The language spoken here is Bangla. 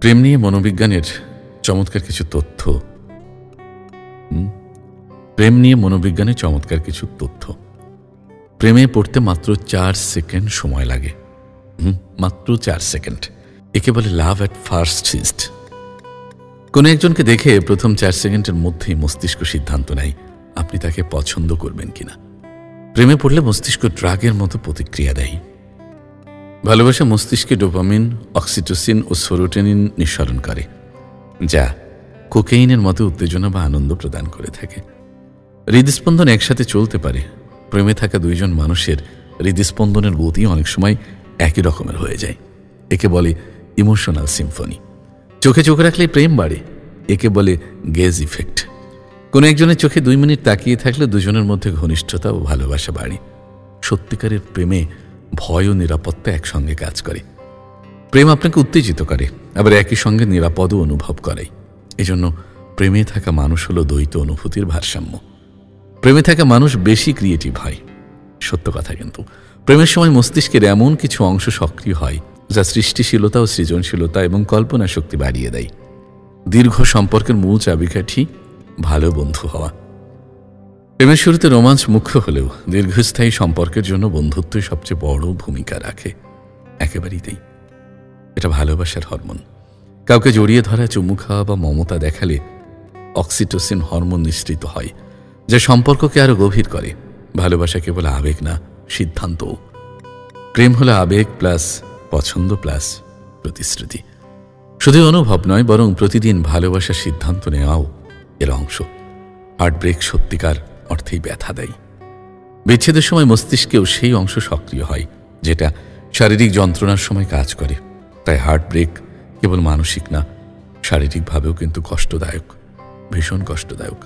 প্রেম নিয়ে মনোবিজ্ঞানের চমৎকার কিছু তথ্য। প্রেম নিয়ে মনোবিজ্ঞানের চমৎকার কিছু তথ্য। প্রেমে পড়তে মাত্র 4 সেকেন্ড সময় লাগে। মাত্র 4 সেকেন্ড। একে বলে লাভ অ্যাট ফার্স্ট সিস্ট। কোনো একজনকে দেখে প্রথম 4 সেকেন্ডের মধ্যেই মস্তিষ্ক সিদ্ধান্ত নেয় আপনি তাকে পছন্দ করবেন কিনা। প্রেমে পড়লে মস্তিষ্ক ড্রাগের মতো প্রতিক্রিয়া দেয়। ভালোবাসা মস্তিষ্কে ডোপামিন, অক্সিটোসিন ও সেরোটোনিন নিঃসরণ করে, যা কোকেইনের মতো উত্তেজনা বা আনন্দ প্রদান করে থাকে। হৃদস্পন্দন একসাথে চলতে পারে। প্রেমে থাকা দুইজন মানুষের হৃদস্পন্দনের গতি অনেক সময় একই রকমের হয়ে যায়। একে বলে ইমোশনাল সিম্ফনি। চোখে চোখ রাখলেই প্রেম বাড়ে। একে বলে গেজ ইফেক্ট। কোনো একজনের চোখে 2 মিনিট তাকিয়ে থাকলে দুজনের মধ্যে ঘনিষ্ঠতা ও ভালোবাসা বাড়ে। সত্যিকারের প্রেমে ভয় ও নিরাপত্তা একসঙ্গে কাজ করে। প্রেম আপনাকে উত্তেজিত করে, আবার একই সঙ্গে নিরাপদও অনুভব করায়। এজন্য প্রেমে থাকা মানুষ হলো দ্বৈত অনুভূতির ভারসাম্য। প্রেমে থাকা মানুষ বেশি ক্রিয়েটিভ হয়। সত্য কথা, কিন্তু প্রেমের সময় মস্তিষ্কের এমন কিছু অংশ সক্রিয় হয় যা সৃষ্টিশীলতা ও সৃজনশীলতা এবং কল্পনা শক্তি বাড়িয়ে দেয়। দীর্ঘ সম্পর্কের মূল চাবিকাঠি ভালো বন্ধু হওয়া। প্রেমের শুরুতে রোমাঞ্চ মুখ্য হলেও দীর্ঘস্থায়ী সম্পর্কের জন্য বন্ধুত্বই সবচেয়ে বড় ভূমিকা রাখে। একেবারেই তাই। এটা ভালোবাসার হরমোন। কাউকে জড়িয়ে ধরা, চুমু খাওয়া বা মমতা দেখালে অক্সিটোসিন হরমোন নিঃসৃত হয়, যা সম্পর্ককে আরো গভীর করে। ভালোবাসা কেবল আবেগ না, সিদ্ধান্তও। প্রেম হলো আবেগ প্লাস পছন্দ প্লাস প্রতিশ্রুতি। শুধু অনুভব নয়, বরং প্রতিদিন ভালোবাসার সিদ্ধান্ত নেওয়াও এর অংশ। হার্টব্রেক সত্যিকার অর্থেই ব্যথা দেয়। বিচ্ছেদের সময় মস্তিষ্কেও সেই অংশ সক্রিয় হয় যেটা শারীরিক যন্ত্রণার সময় কাজ করে। তাই হার্টব্রেক কেবল মানসিক না, শারীরিকভাবেও কিন্তু কষ্টদায়ক, ভীষণ কষ্টদায়ক।